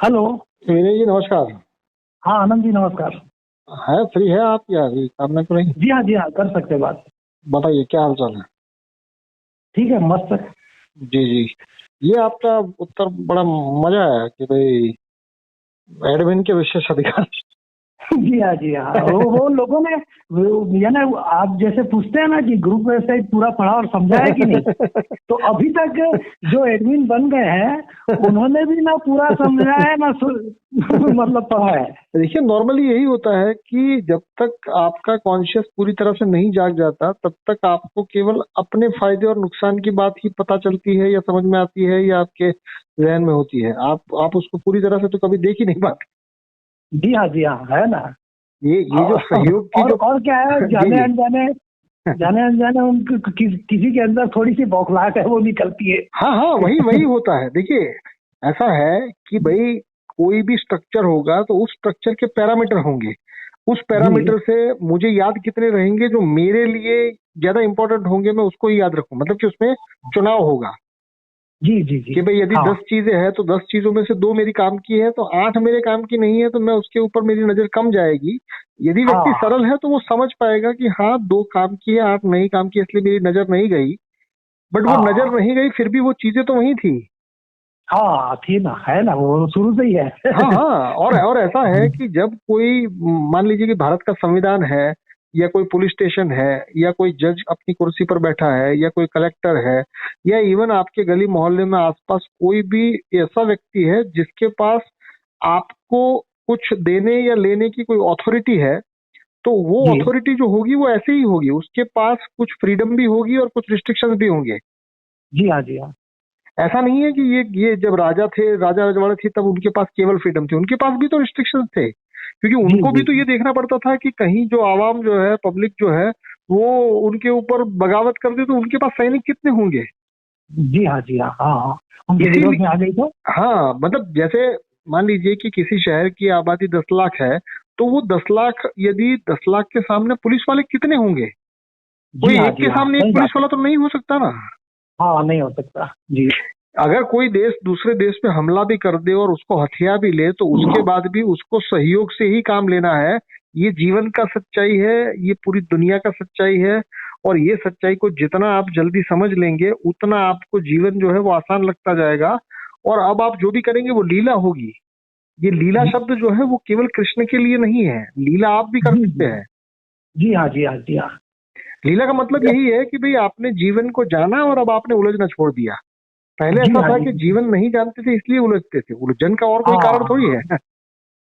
Hello. विनय जी नमस्कार। हाँ आनंद जी नमस्कार। है फ्री है आप या अभी काम में तो नहीं? जी हाँ कर सकते हैं बात। बताइए क्या हाल चाल है। ठीक है मस्त है। जी जी। ये आपका उत्तर बड़ा मजा आया कि भाई एडमिन के विशेष अधिकार। जी हाँ वो लोगों ने ये ना आप जैसे पूछते हैं ना कि ग्रुप वेबसाइट पूरा पढ़ा और समझा है कि नहीं, तो अभी तक जो एडमिन बन गए हैं उन्होंने भी ना पूरा समझा है ना मतलब पढ़ा है। देखिए नॉर्मली यही होता है कि जब तक आपका कॉन्शियस पूरी तरह से नहीं जाग जाता तब तक आपको केवल अपने फायदे और नुकसान की बात ही पता चलती है या समझ में आती है या आपके जहन में होती है। आप उसको पूरी तरह से तो कभी देख ही नहीं पाते। जी हाँ है ना। ये जो सहयोग की जो और क्या है, जी जी जाने अनजाने उनके किसी के अंदर थोड़ी सी बौखलाहट है वो निकलती है। हाँ हाँ वही वही होता है। देखिए ऐसा है कि भाई कोई भी स्ट्रक्चर होगा तो उस स्ट्रक्चर के पैरामीटर होंगे। उस जी पैरामीटर से मुझे याद कितने रहेंगे जो मेरे लिए ज्यादा इंपॉर्टेंट होंगे मैं उसको ही याद रखूं। मतलब कि उसमें चुनाव होगा जी कि भाई यदि हाँ 10 चीजें हैं तो 10 चीजों में से 2 मेरी काम की है तो 8 मेरे काम की नहीं है तो मैं उसके ऊपर मेरी नजर कम जाएगी। यदि व्यक्ति हाँ सरल है तो वो समझ पाएगा कि हाँ 2 काम की है 8 नहीं काम की इसलिए मेरी नजर नहीं गई। बट वो नजर हाँ नहीं गई फिर भी वो चीजें तो वही थी। हाँ थी ना, है ना, वो शुरू से ही है। हाँ हाँ और ऐसा है कि जब कोई मान लीजिए कि भारत का संविधान है या कोई पुलिस स्टेशन है या कोई जज अपनी कुर्सी पर बैठा है या कोई कलेक्टर है या इवन आपके गली मोहल्ले में आसपास कोई भी ऐसा व्यक्ति है जिसके पास आपको कुछ देने या लेने की कोई अथॉरिटी है तो वो जी अथॉरिटी जो होगी वो ऐसे ही होगी। उसके पास कुछ फ्रीडम भी होगी और कुछ रिस्ट्रिक्शंस भी होंगे। जी हाँ ऐसा नहीं है कि ये जब राजा थे राजा रजवाड़े थे तब उनके पास केवल फ्रीडम थी। उनके पास भी तो रिस्ट्रिक्शंस थे क्योंकि उनको भी जी तो ये देखना पड़ता था कि कहीं जो आवाम जो है पब्लिक जो है वो उनके ऊपर बगावत कर दे तो उनके पास सैनिक कितने होंगे। जी हाँ हाँ हाँ, उनके विरोध इसीलिए में आ गई तो। हाँ मतलब जैसे मान लीजिए कि किसी शहर की आबादी 10 लाख है तो वो 10 लाख यदि 10 लाख के सामने पुलिस वाले कितने होंगे। कोई एक जी के हाँ सामने एक सही पुलिस बात है। वाला तो नहीं हो सकता ना। हाँ नहीं हो सकता जी। अगर कोई देश दूसरे देश पे हमला भी कर दे और उसको हथियार भी ले तो उसके बाद भी उसको सहयोग से ही काम लेना है। ये जीवन का सच्चाई है। ये पूरी दुनिया का सच्चाई है। और ये सच्चाई को जितना आप जल्दी समझ लेंगे उतना आपको जीवन जो है वो आसान लगता जाएगा। और अब आप जो भी करेंगे वो लीला होगी। ये लीला शब्द जो है वो केवल कृष्ण के लिए नहीं है। लीला आप भी कर सकते जी हैं। जी हाँ लीला का मतलब यही है कि भाई आपने जीवन को जाना और अब आपने उलझना छोड़ दिया। पहले ऐसा था कि जी जीवन नहीं जानते थे इसलिए उलझते थे। उलझन का और कोई कारण थोड़ी हाँ है।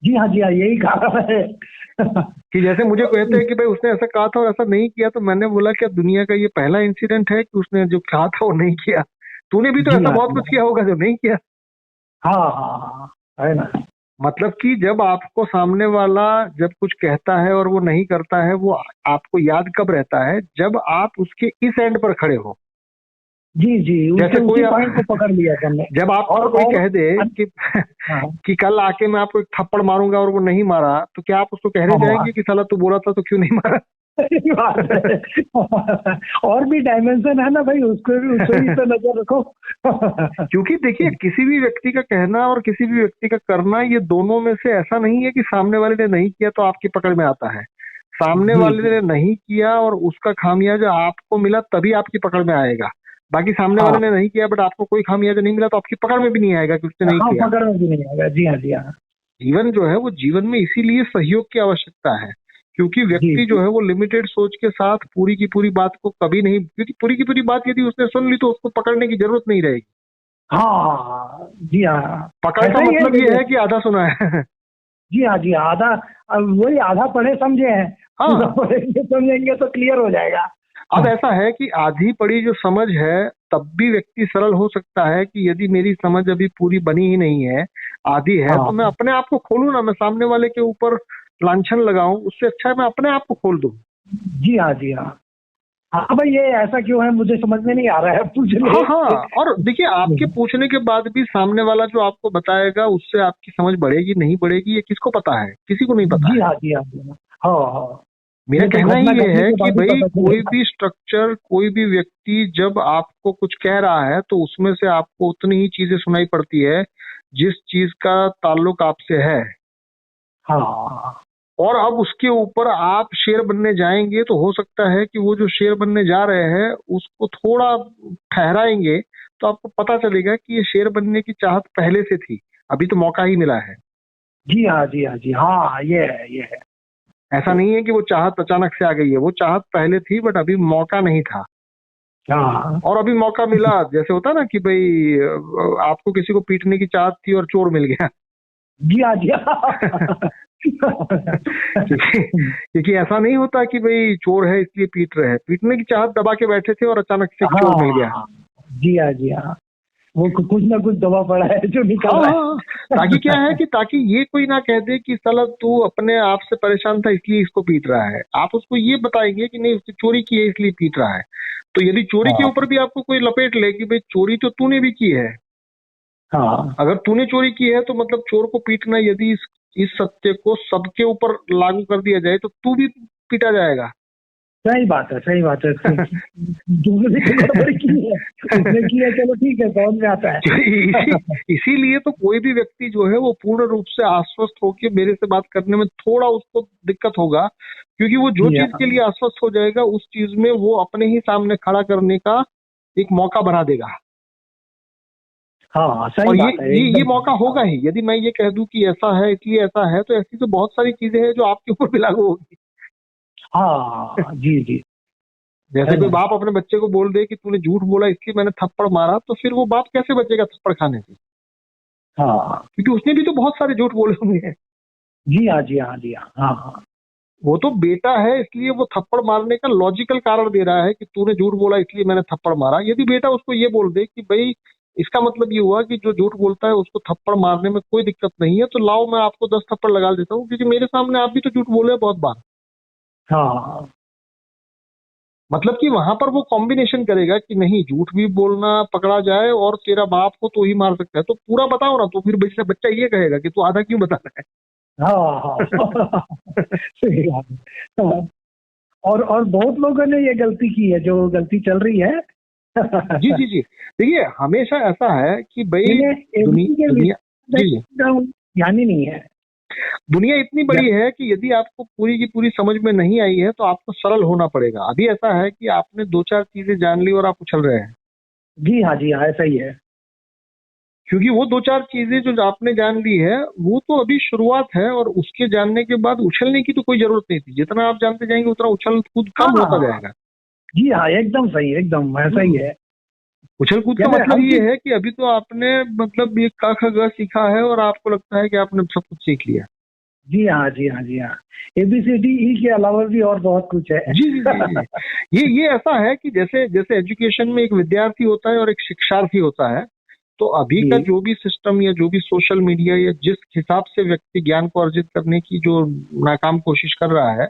जी हाँ यही कारण है। कि जैसे मुझे कहते हैं कि भाई उसने ऐसा कहा था और ऐसा नहीं किया तो मैंने बोला कि अब दुनिया का ये पहला इंसिडेंट है कि उसने जो कहा था वो नहीं किया। तूने भी तो ऐसा बहुत जी कुछ किया होगा जो नहीं किया। हाँ हाँ हाँ है ना। मतलब कि जब आपको सामने वाला जब कुछ कहता है और वो नहीं करता है वो आपको याद कब रहता है जब आप उसके इस एंड पर खड़े हो। जी जैसे उसके कोई उसी पॉइंट को पकड़ लिया तुमने। जब आपको कोई और कह दे कि हाँ कि कल आके मैं आपको एक थप्पड़ मारूंगा और वो नहीं मारा तो क्या आप उसको कहने हाँ जाएंगे कि साला तू बोला था तो क्यों नहीं मारा। सही बात है। और भी डायमेंशन है ना भाई, उसको भी तो नजर रखो। क्योंकि देखिए किसी भी व्यक्ति का कहना और किसी भी व्यक्ति का करना ये दोनों में से ऐसा नहीं है कि सामने वाले ने नहीं किया तो आपकी पकड़ में आता है। सामने वाले ने जी नहीं किया और उसका खामियाजा आपको मिला तभी आपकी पकड़ में आएगा। बाकी सामने वाले हाँ ने नहीं किया बट आपको कोई खामियाजा नहीं मिला तो आपकी पकड़ में भी नहीं आएगा कि उसने नहीं हाँ किया। पकड़ में भी नहीं आएगा। जी हाँ जीवन जो है वो जीवन में इसीलिए सहयोग की आवश्यकता है क्योंकि व्यक्ति जो जी है वो लिमिटेड सोच के साथ पूरी की पूरी बात को कभी नहीं क्योंकि पूरी की पूरी बात यदि उसने सुन ली तो उसको पकड़ने की जरूरत नहीं रहेगी। हाँ जी हाँ पकड़ का ऐसा ही मतलब है ये है कि आधा सुना है। जी हाँ आधा, अब वही आधा पढ़े समझे हैं। पूरा हाँ पढ़ेंगे समझेंगे तो क्लियर हो जाएगा। अब ऐसा है कि आधी पड़ी जो समझ है तब भी व्यक्ति सरल हो सकता है कि यदि मेरी समझ अभी पूरी बनी ही नहीं है आधी है तो मैं हाँ अपने आप को खोलूं ना। मैं सामने वाले के ऊपर लांछन लगाऊं उससे अच्छा है मैं अपने आप को खोल दूं। जी हाँ हाँ भाई ये ऐसा क्यों है मुझे समझ में नहीं आ रहा है, पूछ हाँ ले। हाँ और देखिए आपके पूछने के बाद भी सामने वाला जो आपको बताएगा उससे आपकी समझ बढ़ेगी नहीं बढ़ेगी ये किसको पता है। किसी को नहीं पता है। जी हाँ हाँ हाँ मेरा ये तो कहना ही घटना ये घटने है के कि बाद ही भाई पता कोई चलेगा। भी स्ट्रक्चर कोई भी व्यक्ति जब आपको कुछ कह रहा है तो उसमें से आपको उतनी ही चीजें सुनाई पड़ती है जिस चीज का ताल्लुक आपसे है, हाँ और अब उसके ऊपर आप शेर बनने जाएंगे तो हो सकता है कि वो जो शेर बनने जा रहे हैं उसको थोड़ा ठहराएंगे तो आपको पता चलेगा कि ये शेर बनने की चाहत पहले से थी, अभी तो मौका ही मिला है। जी हाँ जी हाँ जी हाँ, ये है ये है। ऐसा नहीं है कि वो चाहत अचानक से आ गई है, वो चाहत पहले थी बट अभी मौका नहीं था, हाँ और अभी मौका मिला। जैसे होता ना कि भाई आपको किसी को पीटने की चाहत थी और चोर मिल गया। जी हाँ जी हाँ। क्योंकि ऐसा नहीं होता कि भाई चोर है इसलिए पीट रहे हैं, पीटने की चाहत दबा के बैठे थे और अचानक से एक चोर मिल गया। हाँ जी हाँ जी हाँ, वो कुछ ना कुछ दबा पड़ा है जो निकल हाँ रहा हाँ, ताकि क्या है कि ताकि ये कोई ना कह दे कि साला तू अपने आप से परेशान था इसलिए इसको पीट रहा है, आप उसको ये बताएंगे कि नहीं उसने चोरी की है इसलिए पीट रहा है। तो यदि चोरी के है। ऊपर भी आपको कोई लपेट ले कि भाई चोरी तो तूने भी की है, हाँ अगर तूने चोरी की है तो मतलब चोर को पीटना, यदि इस सत्य को सबके ऊपर लागू कर दिया जाए तो तू भी पीटा जाएगा। सही बात है सही बात है। दूसरे की गड़बड़ी की है, उसने की है, चलो ठीक है, समझ में आता है। इसीलिए तो कोई भी व्यक्ति जो है वो पूर्ण रूप से आश्वस्त होकर मेरे से बात करने में थोड़ा उसको दिक्कत होगा, क्योंकि वो जो जी चीज हाँ के लिए आश्वस्त हो जाएगा उस चीज में वो अपने ही सामने खड़ा करने का एक मौका बना देगा। हाँ, सही और ये बात है ये ये एकदम। मौका होगा ही, यदि मैं ये कह दूं कि ऐसा है इसलिए ऐसा है, तो ऐसी तो बहुत सारी चीजें हैं जो आपके ऊपर भी लागू होगी। हाँ जी जी, जैसे है कोई ना। बाप अपने बच्चे को बोल दे कि तूने झूठ बोला इसलिए मैंने थप्पड़ मारा, तो फिर वो बाप कैसे बचेगा थप्पड़ खाने से, हाँ क्योंकि उसने भी तो बहुत सारे झूठ बोले होंगे। जी हाँ जी हाँ जी हाँ हाँ हाँ। वो तो बेटा है इसलिए वो थप्पड़ मारने का लॉजिकल कारण दे रहा है कि तूने झूठ बोला इसलिए मैंने थप्पड़ मारा। यदि बेटा उसको ये बोल दे कि भाई इसका मतलब ये हुआ कि जो झूठ बोलता है उसको थप्पड़ मारने में कोई दिक्कत नहीं है, तो लाओ मैं आपको 10 थप्पड़ लगा देता हूँ, क्योंकि मेरे सामने आप भी तो झूठ बोले हैं बहुत बार। हाँ मतलब कि वहां पर वो कॉम्बिनेशन करेगा कि नहीं झूठ भी बोलना पकड़ा जाए और तेरा बाप को तो ही मार सकता है, तो पूरा बताओ ना, तो फिर बच्चा बच्चा ये कहेगा कि तू आधा क्यों बता रहा हाँ हाँ। है। सही बात है। हाँ। और बहुत लोगों ने ये गलती की है, जो गलती चल रही है। जी जी जी, देखिए हमेशा ऐसा है कि भाई इन्हें एबीसी के दुनिया, जी जी, विषय ज्ञान ही नहीं है। दुनिया इतनी या- बड़ी है कि यदि आपको पूरी की पूरी समझ में नहीं आई है तो आपको सरल होना पड़ेगा। अभी ऐसा है कि आपने दो चार चीजें जान ली और आप उछल रहे हैं, जी हाँ, ऐसा ही है। क्योंकि वो दो चार चीजें जो आपने जान ली है वो तो अभी शुरुआत है, और उसके जानने के बाद उछलने की तो कोई जरूरत नहीं थी। जितना आप जानते जाएंगे उतना उछल कूद कम होता हाँ जाएगा। जी हाँ, एकदम सही, एकदम ऐसा ही हम्म, है। उछल कूद का यानी मतलब हर ये चीज। है कि अभी तो आपने मतलब ये क ख ग सीखा है और आपको लगता है कि आपने सब कुछ सीख लिया। जी हाँ जी हाँ जी हाँ, ABCDE के अलावा भी और बहुत कुछ है। जी जी जी जी, ये ऐसा है कि जैसे जैसे एजुकेशन में एक विद्यार्थी होता है और एक शिक्षार्थी होता है, तो अभी का जी जो भी सिस्टम या जो भी सोशल मीडिया या जिस हिसाब से व्यक्ति ज्ञान को अर्जित करने की जो नाकाम कोशिश कर रहा है,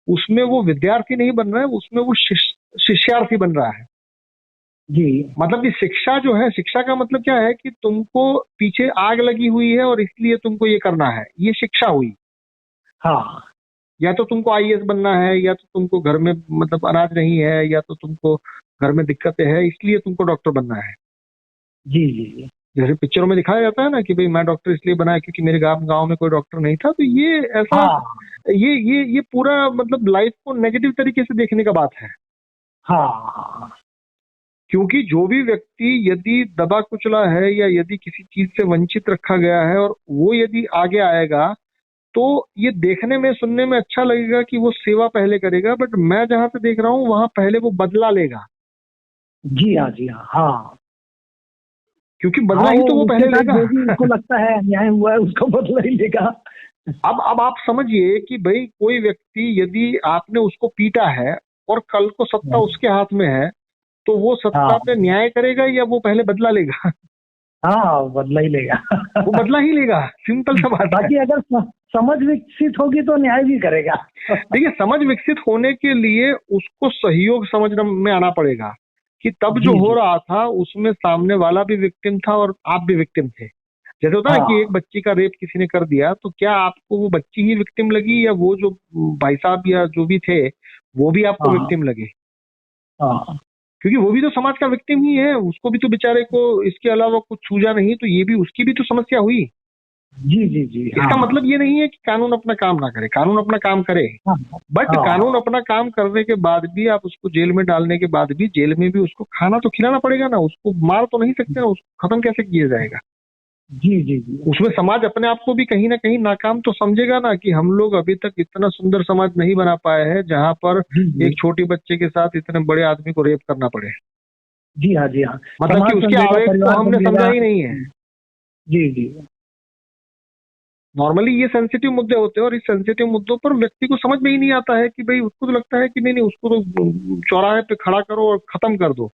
उसमें वो विद्यार्थी नहीं बन रहा है, उसमें वो शिष्यार्थी बन रहा है। जी मतलब कि शिक्षा जो है, शिक्षा का मतलब क्या है कि तुमको पीछे आग लगी हुई है और इसलिए तुमको ये करना है, ये शिक्षा हुई। हाँ या तो तुमको आईएएस बनना है, या तो तुमको घर में मतलब अनाज नहीं है, या तो तुमको घर में दिक्कतें हैं इसलिए तुमको डॉक्टर बनना है। जी जी जी जैसे पिक्चरों में दिखाया जाता है ना कि भाई मैं डॉक्टर इसलिए बना है क्योंकि मेरे गांव गांव में कोई डॉक्टर नहीं था, तो ये ऐसा, हाँ ये पूरा मतलब लाइफ को नेगेटिव तरीके से देखने का बात है। हाँ क्योंकि जो भी व्यक्ति यदि दबा कुचला है या यदि किसी चीज से वंचित रखा गया है और वो यदि आगे आएगा, तो ये देखने में सुनने में अच्छा लगेगा कि वो सेवा पहले करेगा, बट मैं जहां से देख रहा हूँ वहां पहले वो बदला लेगा, जी हाँ जी हाँ हाँ क्योंकि हाँ, बदला ही वो तो वो उसके पहले साथ लेगा। जो भी उसको लगता है अन्याय हुआ है उसको बदला ही लेगा। अब आप समझिए कि भाई कोई व्यक्ति यदि आपने उसको पीटा है और कल को सत्ता उसके हाथ में है, तो वो हाँ सत्ता पे न्याय करेगा या वो पहले बदला लेगा? हाँ, बदला ही लेगा। वो बदला ही लेगा, सिंपल सा बात है। बाकी अगर समझ विकसित होगी तो न्याय भी करेगा। देखिए समझ विकसित होने के लिए उसको सहयोग समझने में आना पड़ेगा कि तब जो जी हो जी रहा था उसमें सामने वाला भी विक्टिम था और आप भी विक्टिम थे। जैसे होता है ना कि एक हाँ बच्ची का रेप किसी ने कर दिया, तो क्या आपको वो बच्ची ही विक्टिम लगी या वो जो भाई साहब या जो भी थे वो भी आपको हाँ विक्टिम लगे? हाँ क्योंकि वो भी तो समाज का विक्टिम ही है, उसको भी तो बेचारे को इसके अलावा कुछ सूझा नहीं, तो ये भी उसकी भी तो समस्या हुई। जी जी जी। इसका मतलब ये नहीं है कि कानून अपना काम ना करे, कानून अपना काम करे, हाँ बट कानून हाँ। अपना काम करने के बाद भी आप उसको जेल में डालने के बाद भी जेल में भी उसको खाना तो खिलाना पड़ेगा ना, उसको मार तो नहीं सकते ना, उसको खत्म कैसे किया जाएगा। जी जी जी। उसमें समाज अपने आप को भी कहीं ना कहीं नाकाम तो समझेगा ना, कि हम लोग अभी तक इतना सुंदर समाज नहीं बना पाए हैं जहां पर जी जी। एक छोटी बच्चे के साथ इतने बड़े आदमी को रेप करना पड़े। जी हाँ जी हाँ। मतलब कि समाज उसके समझेगा, आवेग को परिवार हमने समझा समझेगा। ही नहीं है। जी जी। नॉर्मली ये सेंसिटिव मुद्दे होते हैं, और इस सेंसिटिव मुद्दों पर व्यक्ति को समझ में ही नहीं आता है कि भाई, उसको तो लगता है कि नहीं नहीं, उसको तो चौराहे पे खड़ा करो और खत्म कर दो।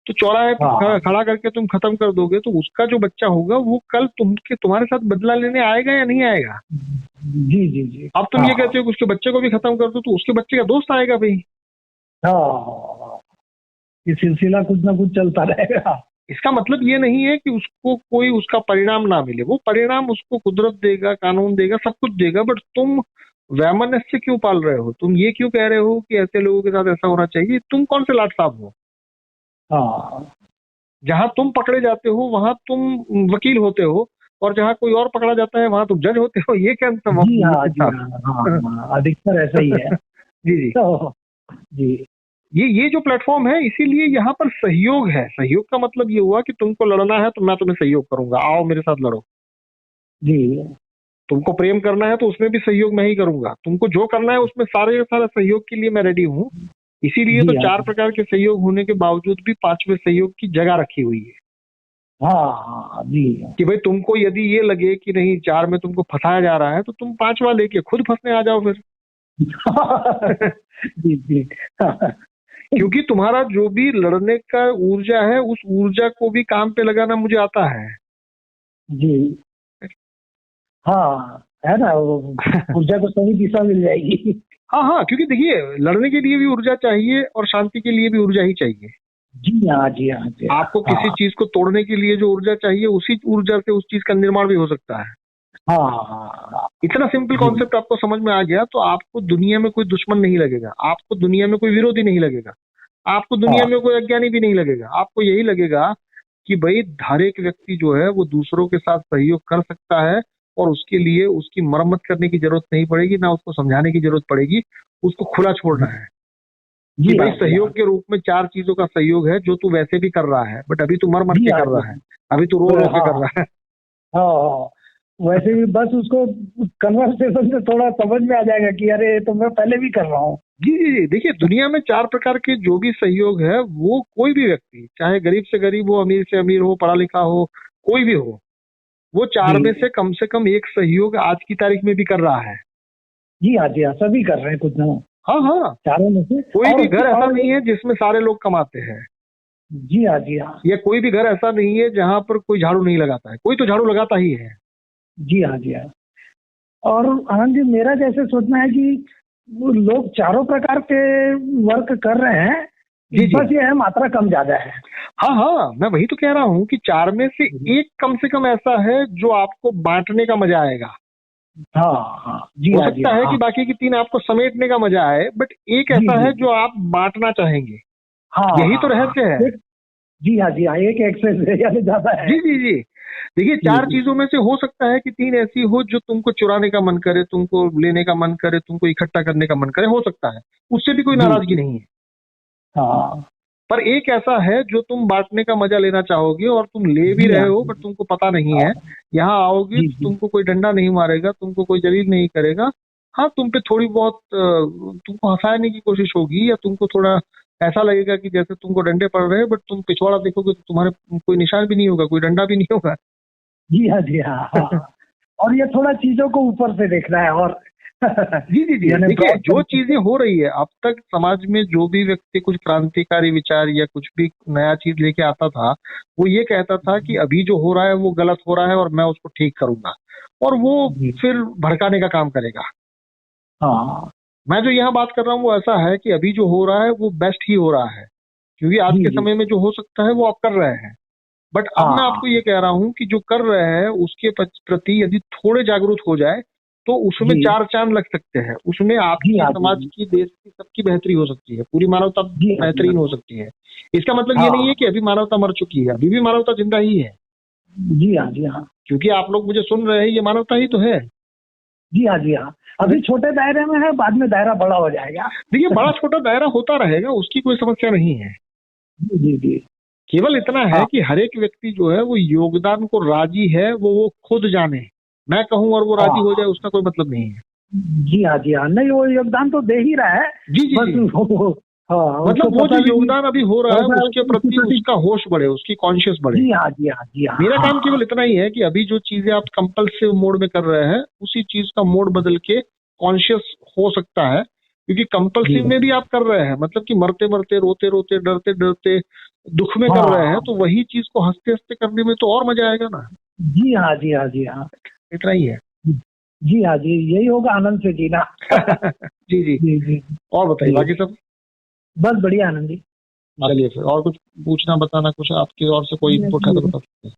तो चौराहे पे हाँ। खड़ा करके तुम खत्म कर दोगे तो उसका जो बच्चा होगा वो कल तुम्हारे साथ बदला लेने आएगा या नहीं आएगा। जी जी जी। अब तुम ये हाँ कहते हो कि उसके बच्चे को भी खत्म कर दो, तो उसके बच्चे का दोस्त आएगा भाई। हाँ। ये सिलसिला कुछ ना कुछ चलता रहेगा। इसका मतलब ये नहीं है कि उसको कोई उसका परिणाम ना मिले, वो परिणाम उसको कुदरत देगा, कानून देगा, सब कुछ देगा, बट तुम वैमनस्य क्यों पाल रहे हो, तुम ये क्यों कह रहे हो कि ऐसे लोगों के साथ ऐसा होना चाहिए। तुम कौन से लाट साहब हो। हाँ। जहां तुम पकड़े जाते हो वहां तुम वकील होते हो, और जहां कोई और पकड़ा जाता है वहां तुम जज होते हो, ये क्या जी हाँ जी इंसाफ हाँ। हाँ हाँ, अधिकतर ऐसा ही है। जी जी। तो जी। ये जो प्लेटफॉर्म है, इसीलिए यहाँ पर सहयोग है। सहयोग का मतलब ये हुआ कि तुमको लड़ना है तो मैं तुम्हें सहयोग करूंगा, आओ मेरे साथ लड़ो। जी। तुमको प्रेम करना है तो उसमें भी सहयोग मैं ही करूंगा, तुमको जो करना है उसमें सारे सारा सहयोग के लिए मैं रेडी हूँ। इसीलिए तो जी हाँ। 4 प्रकार के सहयोग होने के बावजूद भी 5वें सहयोग की जगह रखी हुई है। हाँ हाँ जी। कि भाई तुमको यदि ये लगे कि नहीं 4 में तुमको फंसाया जा रहा है, तो तुम 5वां लेके खुद फंसने आ जाओ फिर। जी जी। क्योंकि तुम्हारा जो भी लड़ने का ऊर्जा है, उस ऊर्जा को भी काम पे लगाना मुझे आता है। जी। हाँ है ना, वो ऊर्जा को सही दिशा मिल जाएगी। हाँ हाँ, क्योंकि देखिए, लड़ने के लिए भी ऊर्जा चाहिए और शांति के लिए भी ऊर्जा ही चाहिए। जी हाँ जी हाँ जी हाँ। आपको किसी हाँ चीज को तोड़ने के लिए जो ऊर्जा चाहिए, उसी ऊर्जा से उस चीज का निर्माण भी हो सकता है। हाँ हाँ। हाँ, इतना सिंपल जी। कॉन्सेप्ट आपको समझ में आ गया तो आपको दुनिया में कोई दुश्मन नहीं लगेगा, आपको दुनिया में कोई विरोधी नहीं लगेगा, आपको दुनिया हाँ में कोई अज्ञानी भी नहीं लगेगा। आपको यही लगेगा कि भाई हर एक व्यक्ति जो है वो दूसरों के साथ सहयोग कर सकता है, और उसके लिए उसकी मरम्मत करने की जरूरत नहीं पड़ेगी, ना उसको समझाने की जरूरत पड़ेगी, उसको खुला छोड़ना है। कि जी भाई हाँ जी सहयोग हाँ। के रूप में 4 चीजों का सहयोग है जो तू वैसे भी कर रहा है, बट अभी तू मर मर जी के हाँ कर जी रहा है, अभी तू रो रो के कर हाँ रहा है। हाँ हाँ। वैसे भी बस उसको कन्वर्सेशन से थोड़ा समझ में आ जाएगा कि अरे ये तो मैं पहले भी कर रहा हूँ। जी जी जी। देखिए, दुनिया में 4 प्रकार के जो भी सहयोग है, वो कोई भी व्यक्ति, चाहे गरीब से गरीब हो, अमीर से अमीर हो, पढ़ा लिखा हो, कोई भी हो, वो 4 में जी से कम एक सहयोग आज की तारीख में भी कर रहा है। जी हाँ जी हाँ, सभी कर रहे हैं कुछ ना। हाँ हाँ। चारों में से। कोई और भी घर ऐसा और नहीं है जिसमें सारे लोग कमाते हैं, जी हाँ जी हाँ। या कोई भी घर ऐसा नहीं है जहां पर कोई झाड़ू नहीं लगाता है, कोई तो झाड़ू लगाता ही है। जी हाँ जी हाँ। और आनंद जी, मेरा जैसे सोचना है कि वो लोग चारों प्रकार के वर्क कर रहे हैं, जी जी। बस ये है मात्रा कम ज्यादा है। हाँ हाँ, मैं वही तो कह रहा हूँ कि 4 में से एक कम से कम ऐसा है जो आपको बांटने का मजा आएगा। हाँ हाँ जी हो हाँ जी सकता है हाँ। कि बाकी की 3 आपको समेटने का मजा आए, बट एक जी ऐसा जी है जी। जो आप बांटना चाहेंगे। हाँ यही हाँ तो हाँ। रहस्य है। एक जी हाँ जी हाँ, एक एक्सेस है यानी ज्यादा है। जी जी जी। देखिए, जी 4 जी। चीजों में से हो सकता है कि 3 ऐसी हो जो तुमको चुराने का मन करे, तुमको लेने का मन करे, तुमको इकट्ठा करने का मन करे, हो सकता है, उससे भी कोई जी नाराजगी जी। नहीं है। हाँ पर एक ऐसा है जो तुम बांटने का मजा लेना चाहोगे, और तुम ले भी जी रहे हाँ हो जी बट तुमको पता नहीं हाँ। है। यहाँ आओगे जी तो जी तुमको कोई डंडा नहीं मारेगा, तुमको कोई जलील नहीं करेगा। हाँ, तुम पे थोड़ी बहुत तुमको हंसाने की कोशिश होगी, या तुमको थोड़ा ऐसा लगेगा कि जैसे तुमको डंडे पड़ रहे हैं, बट तुम पिछवाड़ा देखोगे तो तुम्हारे कोई निशान भी नहीं होगा, कोई डंडा भी नहीं होगा। जी हाँ जी हाँ हाँ। और ये थोड़ा चीजों को ऊपर से देखना है और जी जी जी। यानी देखिए, ब्रॉड जो तरीके चीजें से। हो रही है अब तक समाज में, जो भी व्यक्ति कुछ क्रांतिकारी विचार या कुछ भी नया चीज लेके आता था, वो ये कहता था कि अभी जो हो रहा है वो गलत हो रहा है और मैं उसको ठीक करूंगा, और वो जी फिर भड़काने का काम करेगा। हाँ। मैं जो यहाँ बात कर रहा हूँ वो ऐसा है कि अभी जो हो रहा है वो बेस्ट ही हो रहा है, क्योंकि आज जी के जी समय में जो हो सकता है वो आप कर रहे हैं। बट अब हाँ मैं हाँ। आपको ये कह रहा हूँ कि जो कर रहे हैं उसके प्रति यदि थोड़े जागरूक हो जाए, तो उसमें जी। 4 चांद लग सकते हैं। उसमें आपकी, जी हाँ समाज जी। की, देश की, सबकी बेहतरी हो सकती है, पूरी मानवता जी हाँ जी। बेहतरीन हो सकती है। इसका मतलब ये नहीं है हाँ। कि अभी मानवता मर चुकी है, अभी भी मानवता जिंदा ही है। जी हाँ जी हाँ। क्योंकि आप लोग मुझे सुन रहे हैं, ये मानवता ही तो है। जी हाँ जी हाँ। अभी छोटे दायरे में है, बाद में दायरा बड़ा हो जाएगा। देखिए, बड़ा छोटा दायरा होता रहेगा, उसकी कोई समस्या नहीं है। जी जी जी। केवल इतना है हाँ। कि हर एक व्यक्ति जो है वो योगदान को राजी है, वो खुद जाने। मैं कहूं और वो राजी हो हाँ। जाए, उसका कोई मतलब नहीं है। जी हाँ जी हाँ। नहीं, वो योगदान तो दे ही रहा है। जी जी बस जी। हाँ, उसको मतलब वो जो पता भी नहीं। योगदान अभी हो रहा है, ऐसा उसके प्रति उसका होश बढ़े, उसकी कॉन्शियस बढ़े। जी हाँ जी हाँ जी हाँ। मेरा हाँ काम केवल इतना ही है कि अभी जो चीजें आप कंपल्सिव मोड में कर रहे हैं, उसी चीज का मोड बदल के कॉन्शियस हो सकता है। क्योंकि जी कंपल्सिव में भी आप कर रहे हैं, मतलब कि मरते मरते, रोते रोते, डरते डरते, दुख में कर रहे हैं, हाँ। तो वही चीज को हंसते हंसते करने में तो और मजा आएगा ना। जी हाँ जी हाँ जी हाँ। इतना ही है। जी हाँ जी, यही होगा आनंद से जीना। जी जी। जी जी और बताइए जी। बाकी सब। बस बढ़िया आनंद जी। चलिए फिर, और कुछ पूछना बताना, कुछ आपकी ओर से कोई इनपुट है तो बता सकते हैं।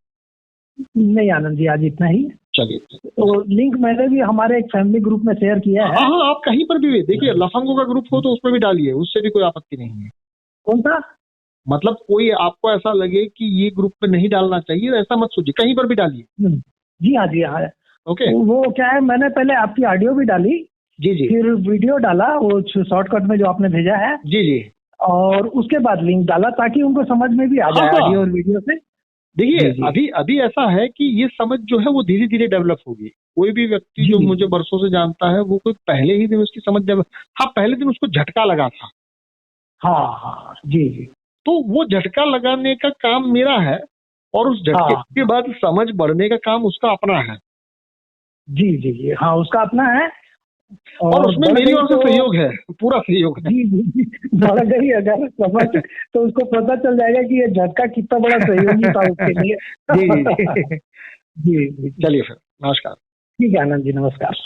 नहीं आनंद जी, आज इतना ही। चलिए। तो लिंक मैंने भी हमारे एक फैमिली ग्रुप में शेयर किया है। हाँ हाँ, आप कहीं पर भी देखिए, लफंगों का ग्रुप हो तो उसमें भी डालिए, उससे भी कोई आपत्ति नहीं है। कौन सा? मतलब कोई आपको ऐसा लगे कि ये ग्रुप में नहीं डालना चाहिए, ऐसा मत सोचिए, कहीं पर भी डालिए। जी हाँ जी हाँ। ओके। वो क्या है, मैंने पहले आपकी ऑडियो भी डाली, जी जी फिर वीडियो डाला, वो शॉर्टकट में जो आपने भेजा है, जी जी। और उसके बाद लिंक डाला ताकि उनको समझ में भी आ हाँ जाए हाँ, ऑडियो और वीडियो से। देखिए जी जी अभी अभी ऐसा है कि ये समझ जो है वो धीरे धीरे डेवलप होगी। कोई भी व्यक्ति जो जी। मुझे बरसों से जानता है, वो कोई पहले ही दिन उसकी समझ डेवलप, हाँ पहले दिन उसको झटका लगा था, हाँ हाँ जी जी। तो वो झटका लगाने का काम मेरा है, और उस झटके हाँ के बाद समझ बढ़ने का काम उसका अपना है। जी जी जी। हाँ, उसका अपना है। और और उसमें बढ़ मेरी गई ओर से तो सहयोग है, पूरा सहयोग है। जी जी जी, बढ़ गई अगर समझ, तो उसको पता चल जाएगा कि ये झटका कितना बड़ा सहयोगी था उसके लिए। जी जी जी। जी जी। चलिए फिर, नमस्कार। ठीक है आनंद जी, नमस्कार।